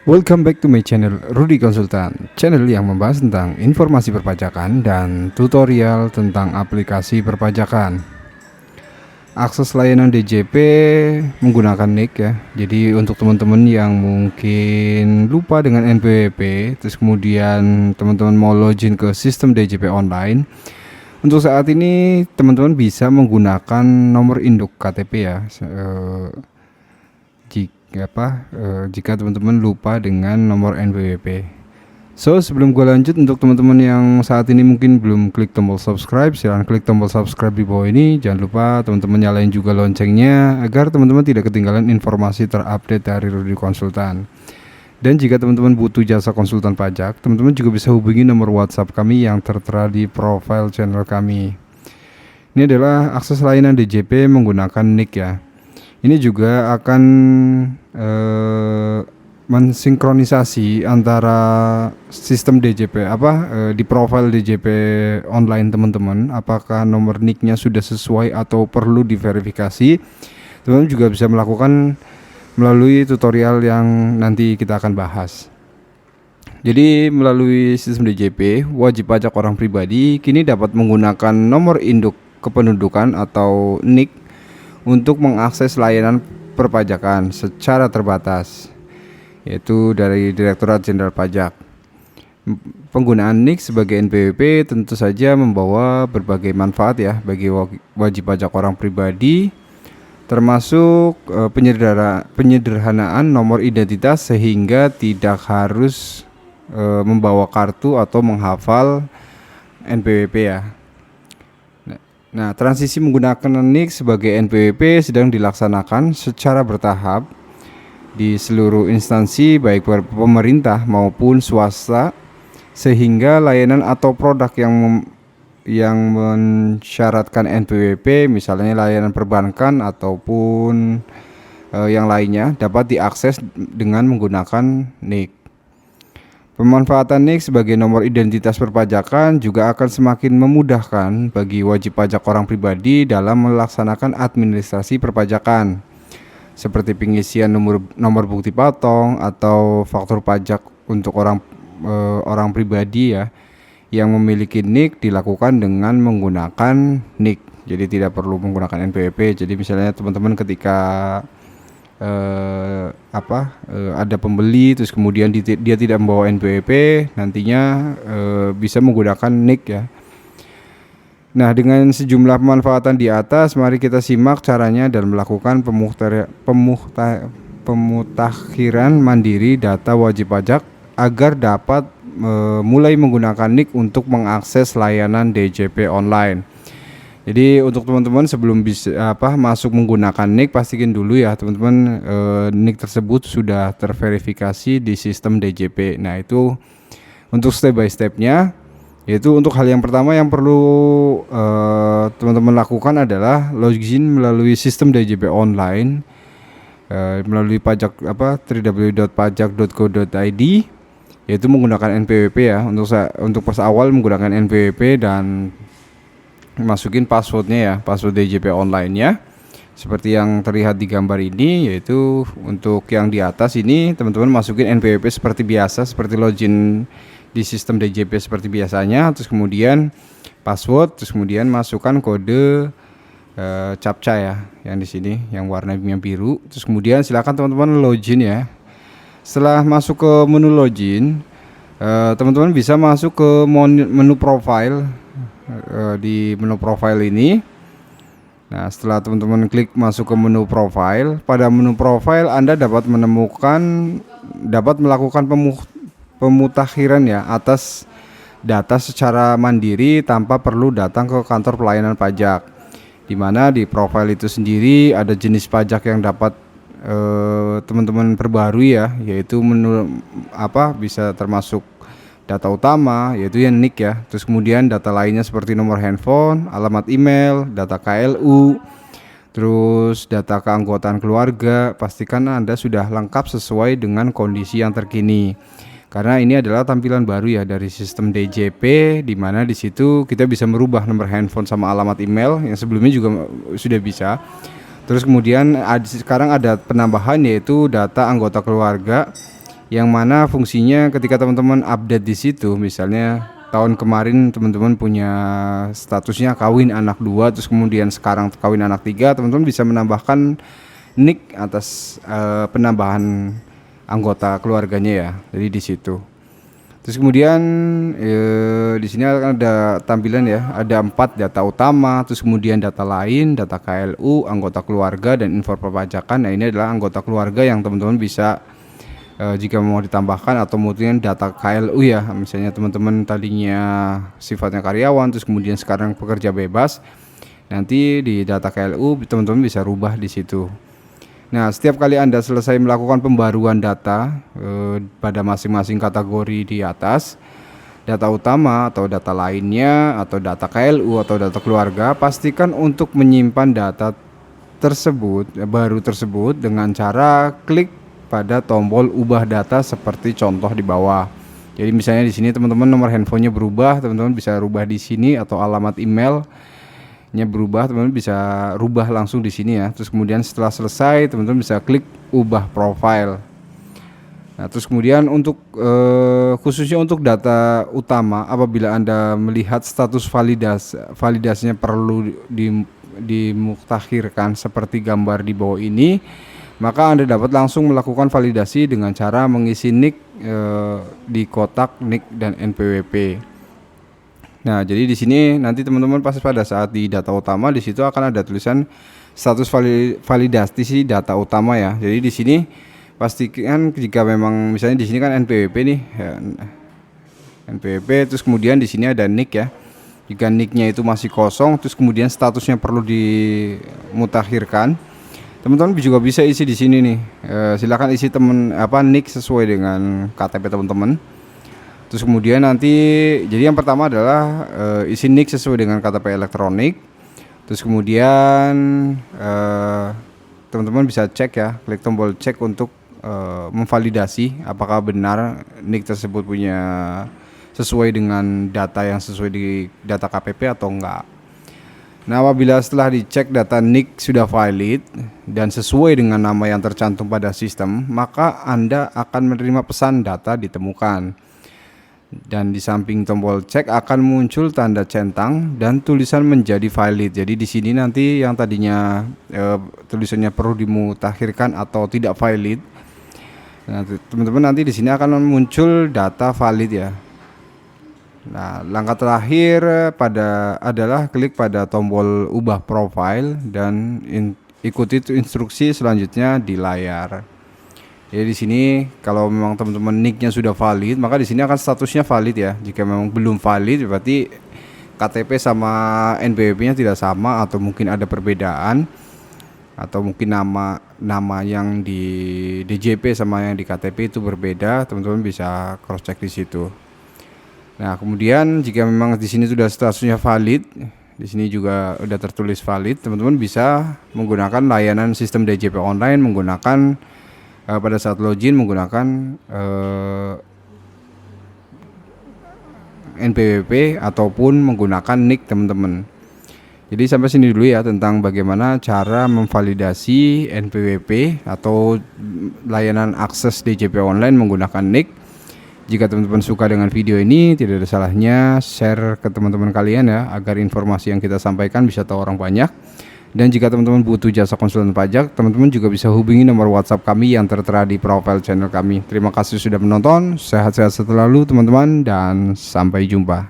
Welcome back to my channel Rudy Konsultan, channel yang membahas tentang informasi perpajakan dan tutorial tentang aplikasi perpajakan. Akses layanan DJP menggunakan NIK ya. Jadi untuk teman-teman yang mungkin lupa dengan NPWP, terus kemudian teman-teman mau login ke sistem DJP online, untuk saat ini teman-teman bisa menggunakan nomor induk KTP ya. Jika teman-teman lupa dengan nomor NPWP. So sebelum gue lanjut, untuk teman-teman yang saat ini mungkin belum klik tombol subscribe, silahkan klik tombol subscribe di bawah ini. Jangan lupa teman-teman nyalain juga loncengnya agar teman-teman tidak ketinggalan informasi terupdate dari Rudy Konsultan. Dan jika teman-teman butuh jasa konsultan pajak, teman-teman juga bisa hubungi nomor WhatsApp kami yang tertera di profile channel kami. Ini adalah akses layanan DJP menggunakan NIK ya. Ini juga akan mensinkronisasi antara sistem DJP di profile DJP online teman-teman, apakah nomor NIK-nya sudah sesuai atau perlu diverifikasi. Teman-teman juga bisa melakukan melalui tutorial yang nanti kita akan bahas. Jadi melalui sistem DJP, wajib pajak orang pribadi kini dapat menggunakan nomor induk kependudukan atau NIK untuk mengakses layanan perpajakan secara terbatas, yaitu dari Direktorat Jenderal Pajak. Penggunaan NIK sebagai NPWP tentu saja membawa berbagai manfaat ya bagi wajib pajak orang pribadi, termasuk penyederhanaan nomor identitas sehingga tidak harus membawa kartu atau menghafal NPWP ya. Nah, transisi menggunakan NIK sebagai NPWP sedang dilaksanakan secara bertahap di seluruh instansi baik pemerintah maupun swasta, sehingga layanan atau produk yang mensyaratkan NPWP, misalnya layanan perbankan ataupun yang lainnya, dapat diakses dengan menggunakan NIK. Pemanfaatan NIK sebagai nomor identitas perpajakan juga akan semakin memudahkan bagi wajib pajak orang pribadi dalam melaksanakan administrasi perpajakan, seperti pengisian nomor bukti potong atau faktur pajak untuk orang pribadi ya yang memiliki NIK dilakukan dengan menggunakan NIK. Jadi tidak perlu menggunakan NPWP. Jadi misalnya teman-teman ketika ada pembeli terus kemudian dia tidak membawa NPWP, nantinya bisa menggunakan NIK ya. Nah, dengan sejumlah pemanfaatan di atas, mari kita simak caranya dan melakukan pemutakhiran mandiri data wajib pajak agar dapat mulai menggunakan NIK untuk mengakses layanan DJP online. Jadi untuk teman-teman sebelum bisa masuk menggunakan NIK, pastikan dulu ya teman-teman NIK tersebut sudah terverifikasi di sistem DJP. Nah, itu untuk step by stepnya, yaitu untuk hal yang pertama yang perlu teman-teman lakukan adalah login melalui sistem DJP online melalui www.pajak.go.id, yaitu menggunakan NPWP ya. Untuk pas awal menggunakan NPWP dan masukin passwordnya ya, password DJP online-nya seperti yang terlihat di gambar ini, yaitu untuk yang di atas ini teman-teman masukin NPWP seperti biasa, seperti login di sistem DJP seperti biasanya, terus kemudian password, terus kemudian masukkan kode CAPTCHA ya yang di sini yang warnanya biru, terus kemudian silakan teman-teman login ya. Setelah masuk ke menu login, teman-teman bisa masuk ke menu profile. Di menu profile ini, nah setelah teman-teman klik masuk ke menu profile, pada menu profile Anda dapat melakukan pemutakhiran ya atas data secara mandiri tanpa perlu datang ke kantor pelayanan pajak, di mana di profile itu sendiri ada jenis pajak yang dapat teman-teman perbarui ya, yaitu bisa termasuk data utama yaitu yang NIK ya, terus kemudian data lainnya seperti nomor handphone, alamat email, data KLU, terus data keanggotaan keluarga. Pastikan Anda sudah lengkap sesuai dengan kondisi yang terkini, karena ini adalah tampilan baru ya dari sistem DJP, di mana di situ kita bisa merubah nomor handphone sama alamat email yang sebelumnya juga sudah bisa. Terus kemudian sekarang ada penambahan yaitu data anggota keluarga yang mana fungsinya ketika teman-teman update di situ, misalnya tahun kemarin teman-teman punya statusnya kawin anak 2, terus kemudian sekarang kawin anak 3, teman-teman bisa menambahkan nick atas penambahan anggota keluarganya ya. Jadi di situ. Terus kemudian di sini akan ada tampilan ya, ada 4 data utama, terus kemudian data lain, data KLU, anggota keluarga, dan info perpajakan. Nah ini adalah anggota keluarga yang teman-teman bisa jika mau ditambahkan, atau mungkin data KLU ya, misalnya teman-teman tadinya sifatnya karyawan, terus kemudian sekarang pekerja bebas, nanti di data KLU teman-teman bisa rubah di situ. Nah, setiap kali Anda selesai melakukan pembaruan data pada masing-masing kategori di atas, data utama atau data lainnya, atau data KLU atau data keluarga, pastikan untuk menyimpan data tersebut baru tersebut dengan cara klik pada tombol ubah data seperti contoh di bawah. Jadi misalnya di sini teman-teman nomor handphonenya berubah, teman-teman bisa rubah di sini, atau alamat email berubah, teman-teman bisa rubah langsung di sini ya. Terus kemudian setelah selesai teman-teman bisa klik ubah profile. Nah, terus kemudian untuk khususnya untuk data utama, apabila Anda melihat status validasinya perlu dimutakhirkan seperti gambar di bawah ini, maka Anda dapat langsung melakukan validasi dengan cara mengisi nick di kotak nick dan NPWP. Nah, jadi di sini nanti teman-teman pas pada saat di data utama, di situ akan ada tulisan status validasi data utama ya. Jadi di sini pastikan jika memang misalnya di sini kan NPWP nih, ya, NPWP, terus kemudian di sini ada nick ya. Jika nicknya itu masih kosong, terus kemudian statusnya perlu dimutakhirkan, teman-teman juga bisa isi di sini nih. Silakan isi nick sesuai dengan KTP teman-teman. Terus kemudian nanti, jadi yang pertama adalah isi nick sesuai dengan KTP elektronik. Terus kemudian teman-teman bisa cek ya, klik tombol cek untuk memvalidasi apakah benar nick tersebut punya sesuai dengan data yang sesuai di data KPP atau enggak. Nah, apabila setelah dicek data nick sudah valid dan sesuai dengan nama yang tercantum pada sistem, maka Anda akan menerima pesan data ditemukan. Dan di samping tombol cek akan muncul tanda centang dan tulisan menjadi valid. Jadi di sini nanti yang tadinya tulisannya perlu dimutakhirkan atau tidak valid, nah, teman-teman nanti di sini akan muncul data valid ya. Nah, langkah terakhir adalah klik pada tombol ubah profile dan ikuti instruksi selanjutnya di layar. Jadi di sini kalau memang teman-teman nicknya sudah valid, maka di sini akan statusnya valid ya. Jika memang belum valid, berarti KTP sama NPWP-nya tidak sama, atau mungkin ada perbedaan, atau mungkin nama yang di DJP sama yang di KTP itu berbeda. Teman-teman bisa cross check di situ. Nah, kemudian jika memang di sini sudah statusnya valid, di sini juga udah tertulis valid, teman-teman bisa menggunakan layanan sistem DJP online, menggunakan pada saat login menggunakan NPWP ataupun menggunakan nick teman-teman. Jadi sampai sini dulu ya tentang bagaimana cara memvalidasi NPWP atau layanan akses DJP online menggunakan nick. Jika teman-teman suka dengan video ini, tidak ada salahnya share ke teman-teman kalian ya, agar informasi yang kita sampaikan bisa tahu orang banyak. Dan jika teman-teman butuh jasa konsultan pajak, teman-teman juga bisa hubungi nomor WhatsApp kami yang tertera di profil channel kami. Terima kasih sudah menonton, sehat-sehat selalu teman-teman, dan sampai jumpa.